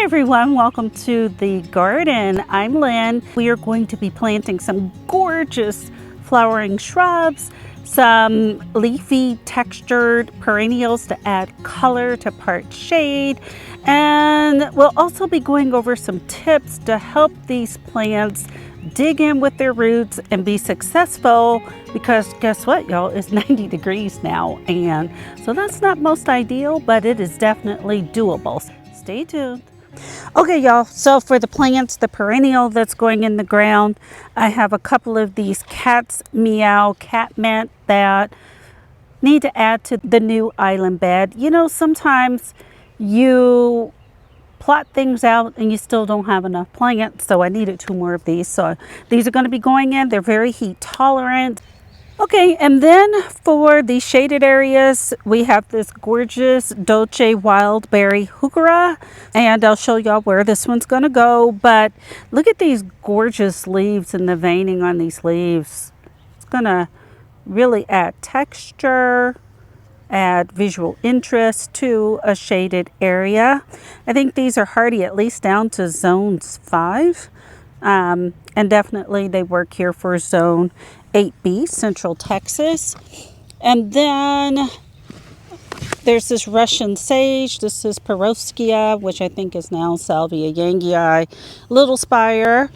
Hi everyone, welcome to the garden. I'm Lynn. We are going to be planting some gorgeous flowering shrubs, some leafy textured perennials to add color to part shade, and we'll also be going over some tips to help these plants dig in with their roots and be successful, because guess what, y'all, it's 90 degrees now, and so that's not most ideal, but it is definitely doable. Stay tuned. Okay, y'all, so for the plants, the perennial that's going in the ground, I have a couple of these Cat's Meow cat mint that need to add to the new island bed. You know, sometimes you plot things out and you still don't have enough plants, so I needed 2 more of these. So these are going to be going in. They're very heat tolerant. Okay, and then for the shaded areas, we have this gorgeous Deutzia wild berry Heuchera, and I'll show y'all where this one's going to go. But look at these gorgeous leaves and the veining on these leaves. It's going to really add texture, add visual interest to a shaded area. I think these are hardy at least down to zones 5. And definitely they work here for zone 8B, Central Texas. And then there's this Russian sage. This is Perovskia, which I think is now Salvia yangii, little spire.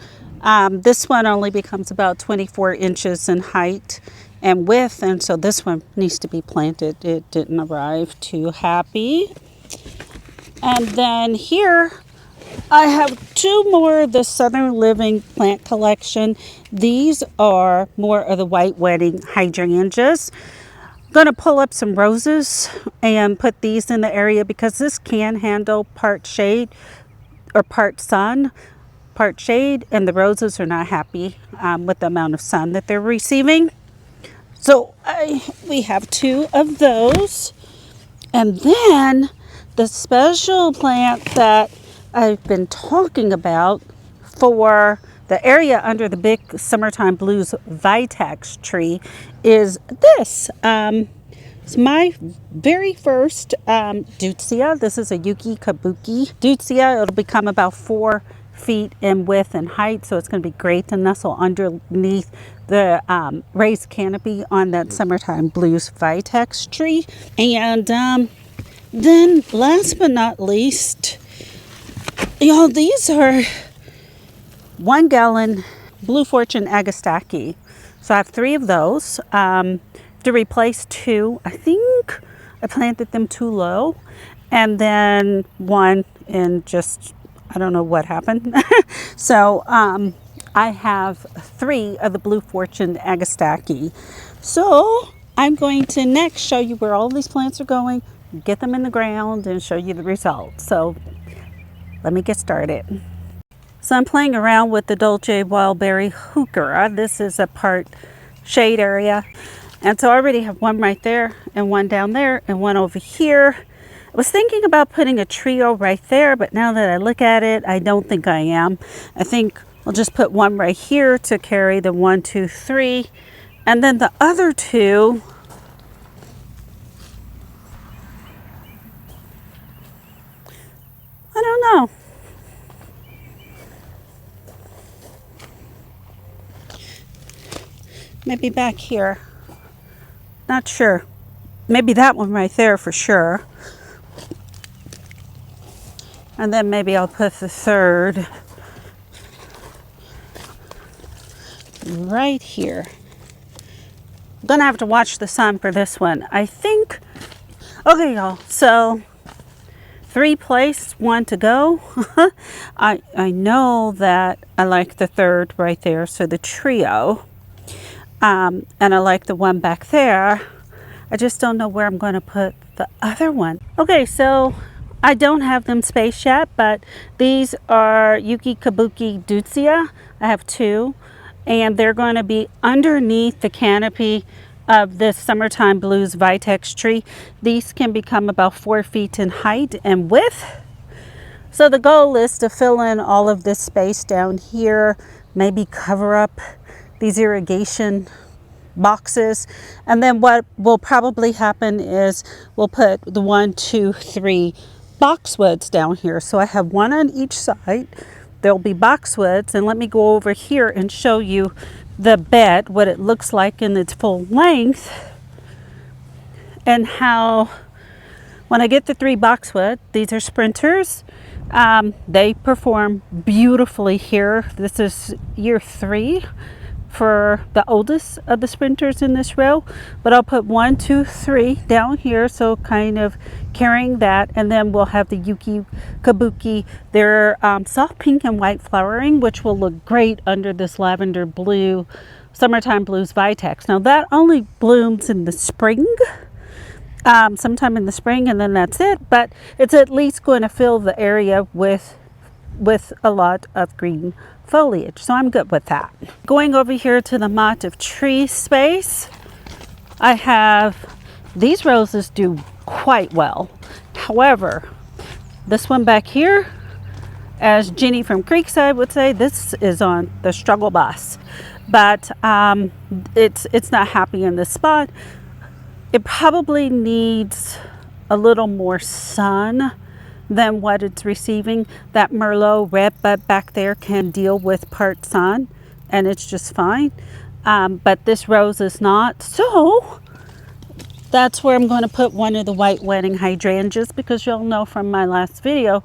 This one only becomes about 24 inches in height and width, and so this one needs to be planted. It didn't arrive too happy. And then here I have 2 more of the Southern Living plant collection. These are more of the white wedding hydrangeas. I'm going to pull up some roses and put these in the area because this can handle part shade or part sun, part shade, and the roses are not happy with the amount of sun that they're receiving. So we have 2 of those. And then the special plant that I've been talking about for the area under the big Summertime Blues Vitex tree is this. It's my very first Deutzia. This is a Yuki Kabuki Deutzia. It'll become about 4 feet in width and height, so it's going to be great to nestle underneath the raised canopy on that Summertime Blues Vitex tree. And then last but not least, y'all, these are 1 gallon Blue Fortune Agastache. So I have 3 of those to replace 2. I think I planted them too low, and then 1 in just, I don't know what happened. So I have 3 of the Blue Fortune Agastache. So I'm going to next show you where all these plants are going, get them in the ground, and show you the results. So let me get started. So I'm playing around with the Deutzia Wildberry Heuchera. This is a part shade area. And so I already have 1 right there, and 1 down there, and 1 over here. I was thinking about putting a trio right there, but now that I look at it, I don't think I am. I think I'll just put 1 right here to carry the 1, 2, 3. And then the other 2, I don't know. Maybe back here. Not sure. Maybe that one right there for sure. And then maybe I'll put the 3rd right here. I'm gonna have to watch the sun for this one, I think. Okay, y'all, so 3 placed, 1 to go. I know that I like the 3rd right there, so the trio. And I like the 1 back there. I just don't know where I'm going to put the other one. Okay, so I don't have them spaced yet, but these are Yuki Kabuki Deutzia. I have 2, and they're going to be underneath the canopy of this Summertime Blues Vitex tree. These can become about 4 feet in height and width. So the goal is to fill in all of this space down here, maybe cover up these irrigation boxes, and then what will probably happen is we'll put the 1, 2, 3 boxwoods down here. So I have one on each side. There'll be boxwoods, and let me go over here and show you the bed, what it looks like in its full length, and how when I get the 3 boxwood, these are sprinters, they perform beautifully here. This is year 3 for the oldest of the sprinters in this row, but I'll put 1, 2, 3 down here, so kind of carrying that, and then we'll have the Yuki Kabuki. They're soft pink and white flowering, which will look great under this lavender blue Summertime Blues Vitex. Now that only blooms in the spring, sometime in the spring, and then that's it, but it's at least going to fill the area with a lot of green foliage, so I'm good with that. Going over here to the mott of tree space, I have these roses do quite well. However, this one back here, as Jenny from Creekside would say, this is on the struggle bus, but it's not happy in this spot. It probably needs a little more sun than what it's receiving. That Merlot red bud back there can deal with part sun, and it's just fine. But this rose is not. So that's where I'm going to put one of the white wedding hydrangeas, because you'll know from my last video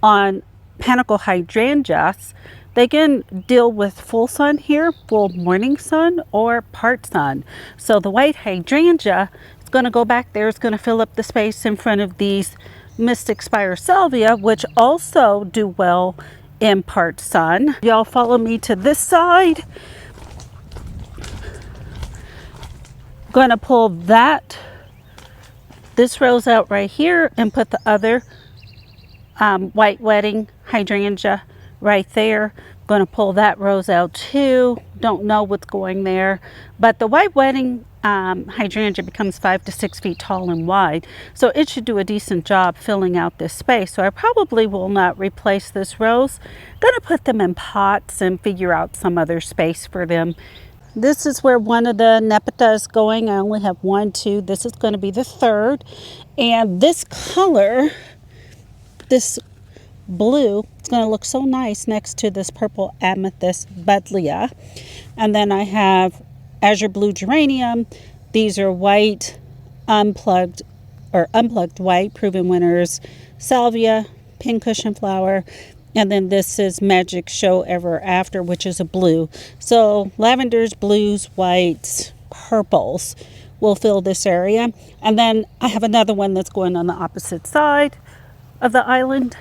on panicle hydrangeas, they can deal with full sun here, full morning sun, or part sun. So the white hydrangea is going to go back there. It's going to fill up the space in front of these Mystic Spires Salvia, which also do well in part sun. Y'all follow me to this side. Going to pull this rose out right here and put the other white wedding hydrangea right there. Going to pull that rose out too. Don't know what's going there, but the white wedding hydrangea becomes 5 to 6 feet tall and wide, so it should do a decent job filling out this space. So I probably will not replace this rose. Gonna put them in pots and figure out some other space for them. This is where one of the Nepeta is going. I only have 1, 2. This is going to be the 3rd, and this color, this blue, it's going to look so nice next to this purple amethyst buddleia. And then I have azure blue geranium. These are white unplugged white proven winners salvia, pincushion flower, and then this is Magic Show Ever After, which is a blue. So lavenders, blues, whites, purples will fill this area. And then I have another one that's going on the opposite side of the island.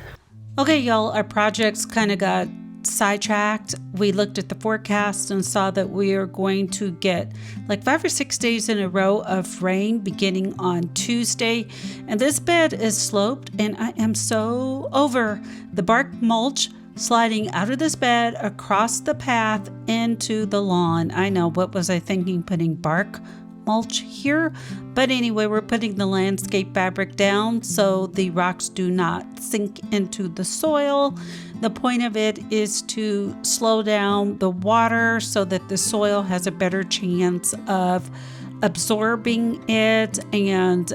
Okay, y'all, our projects kind of got sidetracked. We looked at the forecast and saw that we are going to get like 5 or 6 days in a row of rain beginning on Tuesday. And this bed is sloped, and I am so over the bark mulch sliding out of this bed across the path into the lawn. I know, what was I thinking, putting bark mulch here? But anyway, we're putting the landscape fabric down so the rocks do not sink into the soil. The point of it is to slow down the water so that the soil has a better chance of absorbing it. And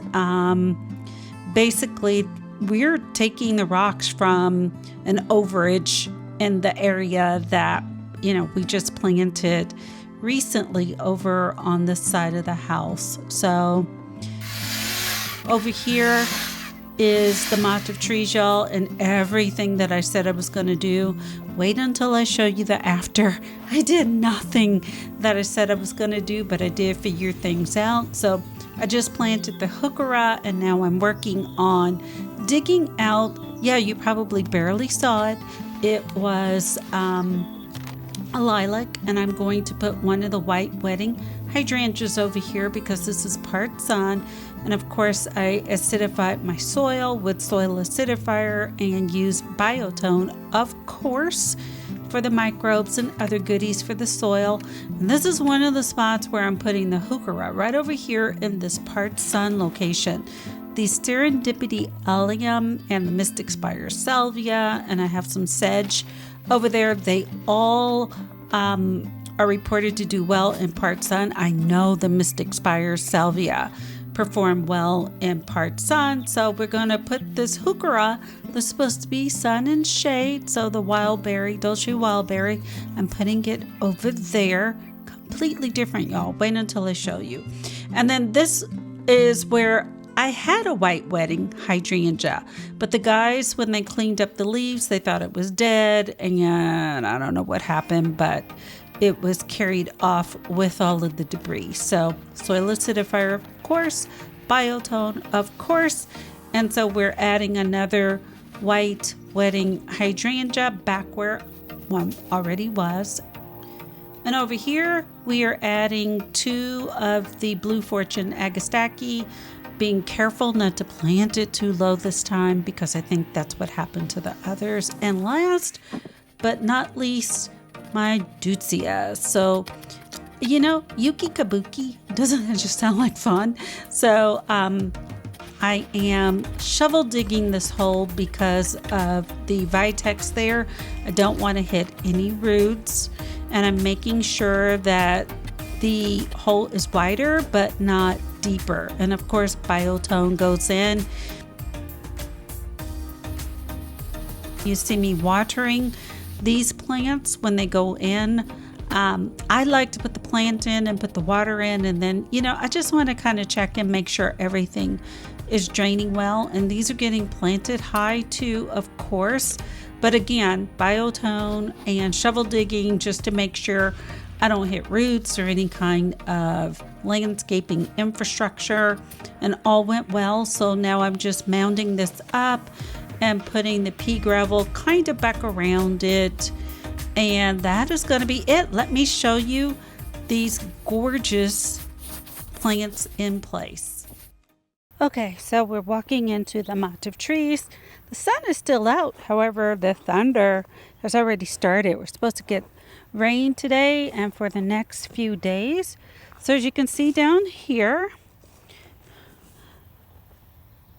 basically, we're taking the rocks from an overage in the area that, we just planted recently over on this side of the house. So over here is the mott of trees, y'all, and everything that I said I was going to do. Wait until I show you the after. I did nothing that I said I was going to do, but I did figure things out. So I just planted the Heuchera, and now I'm working on digging out. Yeah, you probably barely saw it. It was a lilac, and I'm going to put one of the white wedding hydrangeas over here because this is part sun. And of course, I acidified my soil with soil acidifier and use Biotone, of course, for the microbes and other goodies for the soil. And this is one of the spots where I'm putting the Heuchera, right over here in this part sun location. The Serendipity Allium and the Mystic Spires Salvia, and I have some sedge over there. They all are reported to do well in part sun. I know the Mystic Spires Salvia perform well in part sun. So we're going to put this Heuchera that's supposed to be sun and shade. So the wildberry, Deutzia wildberry, I'm putting it over there. Completely different, y'all. Wait until I show you. And then this is where I had a white wedding hydrangea, but the guys, when they cleaned up the leaves, they thought it was dead, and I don't know what happened, but it was carried off with all of the debris. So soil acidifier, of course, biotone, of course, and so we're adding another white wedding hydrangea back where one already was. And over here, we are adding 2 of the Blue Fortune Agastache, being careful not to plant it too low this time because I think that's what happened to the others. And last but not least, my Deutzia. So, you know, Yuki Kabuki, doesn't it just sound like fun? So I am shovel digging this hole because of the vitex there. I don't want to hit any roots, and I'm making sure that the hole is wider but not deeper. And of course, biotone goes in. You see me watering these plants when they go in. I like to put the plant in and put the water in, and then, you know, I just want to kind of check and make sure everything is draining well. And these are getting planted high too, of course. But again, biotone and shovel digging just to make sure I don't hit roots or any kind of landscaping infrastructure, and all went well. So now I'm just mounding this up and putting the pea gravel kind of back around it. And that is going to be it. Let me show you these gorgeous plants in place. Okay, so we're walking into the motte of trees. The sun is still out. However, the thunder has already started. We're supposed to get rain today and for the next few days. So as you can see down here,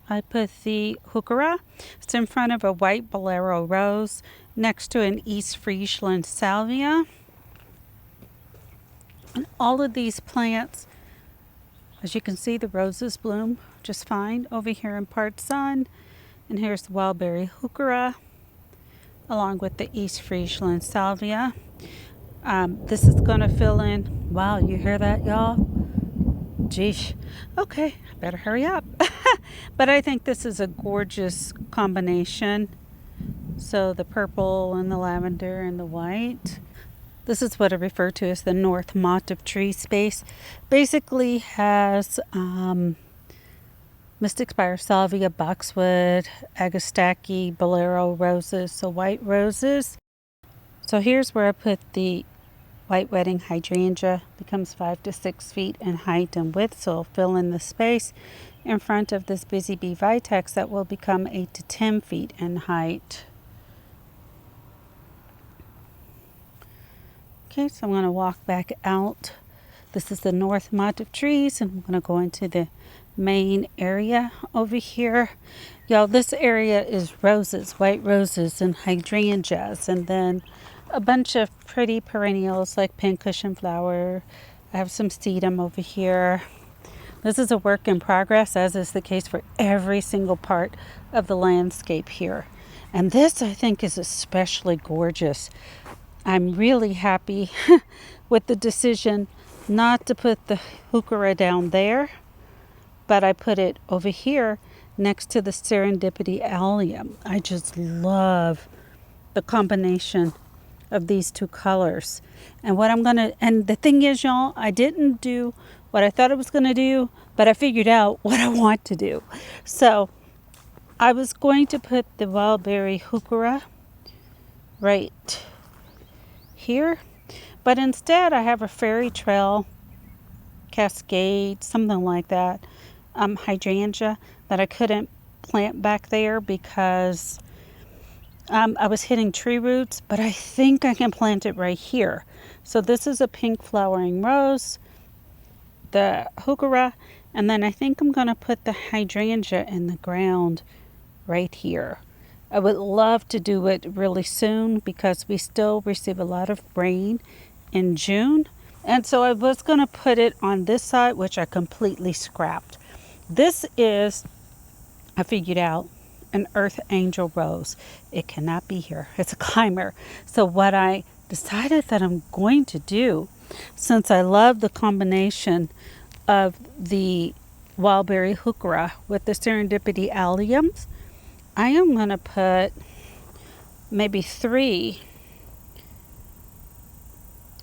I put the Heuchera. It's in front of a white bolero rose next to an East Friesland salvia. And all of these plants, as you can see, the roses bloom just fine over here in part sun. And here's the wildberry Heuchera along with the East Friesland salvia. This is going to fill in. Wow, you hear that, y'all? Geesh. Okay, better hurry up. But I think this is a gorgeous combination. So the purple and the lavender and the white. This is what I refer to as the North Motte of Tree space. Basically has Mystic Spires Salvia, boxwood, Agastache, bolero roses, so white roses. So here's where I put the white wedding hydrangea. Becomes 5 to 6 feet in height and width, so it'll fill in the space in front of this busy bee vitex that will become 8 to 10 feet in height. Okay, so I'm going to walk back out. This is the North Motte of Trees, and I'm going to go into the main area over here. Y'all, this area is roses, white roses and hydrangeas, and then a bunch of pretty perennials like pincushion flower. I have some sedum over here. This is a work in progress, as is the case for every single part of the landscape here. And this, I think, is especially gorgeous. I'm really happy with the decision not to put the Heuchera down there, but I put it over here next to the Serendipity Allium. I just love the combination of these two colors. And what I'm gonna, and the thing is, y'all, I didn't do what I thought I was gonna do, but I figured out what I want to do. So I was going to put the wildberry Heuchera right here, but instead I have a fairy trail, cascade, something like that, hydrangea that I couldn't plant back there because I was hitting tree roots, but I think I can plant it right here. So this is a pink flowering rose, the Heuchera, and then I think I'm going to put the hydrangea in the ground right here. I would love to do it really soon because we still receive a lot of rain in June. And so I was going to put it on this side, which I completely scrapped. This is, I figured out, an earth angel rose. It cannot be here. It's a climber. So what I decided that I'm going to do, since I love the combination of the wildberry heuchera with the Serendipity Alliums, I am going to put maybe 3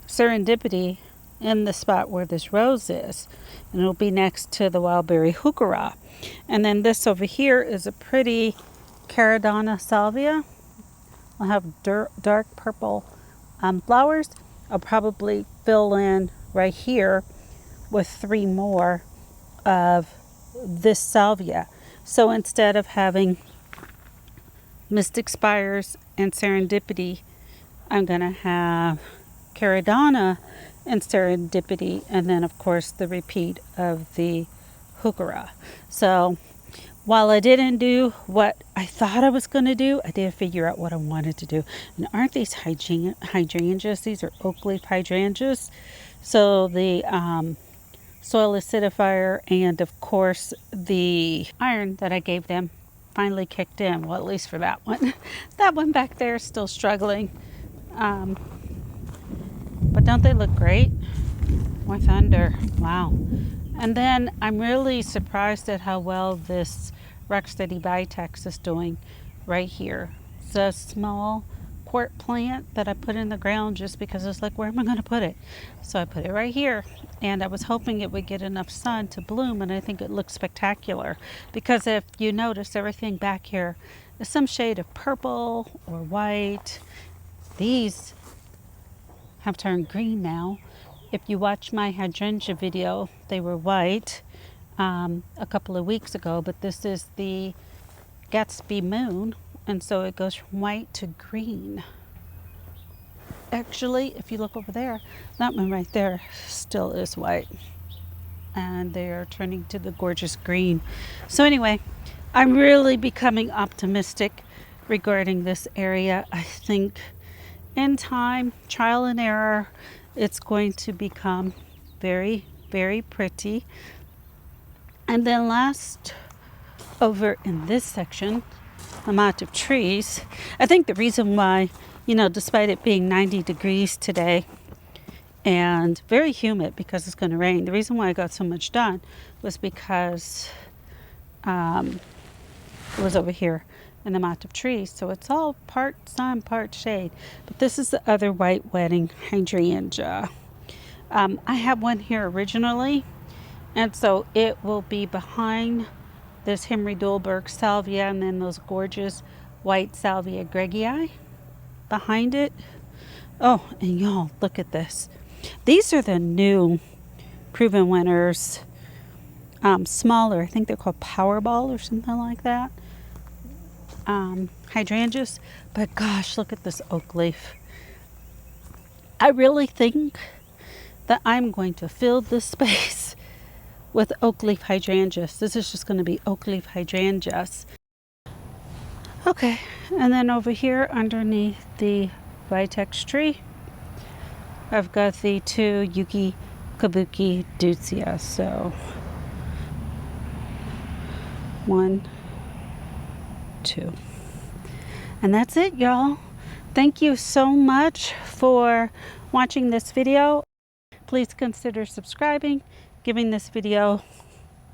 Serendipity in the spot where this rose is, and it'll be next to the wildberry heuchera. And then this over here is a pretty Hydrangeas salvia. I'll have dark purple flowers. I'll probably fill in right here with 3 more of this salvia. So instead of having Mystic Spires and Serendipity, I'm going to have Hydrangeas and Serendipity, and then of course the repeat of the heuchera. So while I didn't do what I thought I was going to do, I did figure out what I wanted to do. And aren't these hydrangeas? These are oak leaf hydrangeas. So the soil acidifier and of course the iron that I gave them finally kicked in. Well, at least for that one. That one back there is still struggling. But don't they look great? More thunder. Wow. And then I'm really surprised at how well this Rocksteady Vitex is doing right here. It's a small quart plant that I put in the ground just because it's like, where am I going to put it? So I put it right here. And I was hoping it would get enough sun to bloom, and I think it looks spectacular. Because if you notice, everything back here is some shade of purple or white. These have turned green now. If you watch my hydrangea video, they were white a couple of weeks ago, but this is the Gatsby Moon, and so it goes from white to green. Actually, if you look over there, that one right there still is white, and they are turning to the gorgeous green. So anyway, I'm really becoming optimistic regarding this area. I think in time, trial and error, it's going to become very, very pretty. And then last, over in this section, amount of trees. I think the reason why, despite it being 90 degrees today and very humid because it's going to rain, the reason why I got so much done was because it was over here in the amount of trees. So it's all part sun, part shade. But this is the other white wedding hydrangea. I have one here originally, and so it will be behind this Henry Dulberg salvia, and then those gorgeous white salvia gregii behind it. Oh, and y'all, look at this. These are the new proven winners. Smaller, I think they're called Powerball or something like that. Hydrangeas, but gosh, look at this oak leaf. I really think that I'm going to fill this space with oak leaf hydrangeas. This is just going to be oak leaf hydrangeas. Okay, and then over here underneath the Vitex tree, I've got the 2 Yuki Kabuki Deutzia. So 1, 2. And that's it, y'all. Thank you so much for watching this video. Please consider subscribing, giving this video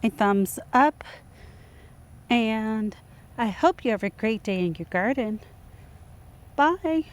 a thumbs up, and I hope you have a great day in your garden. Bye.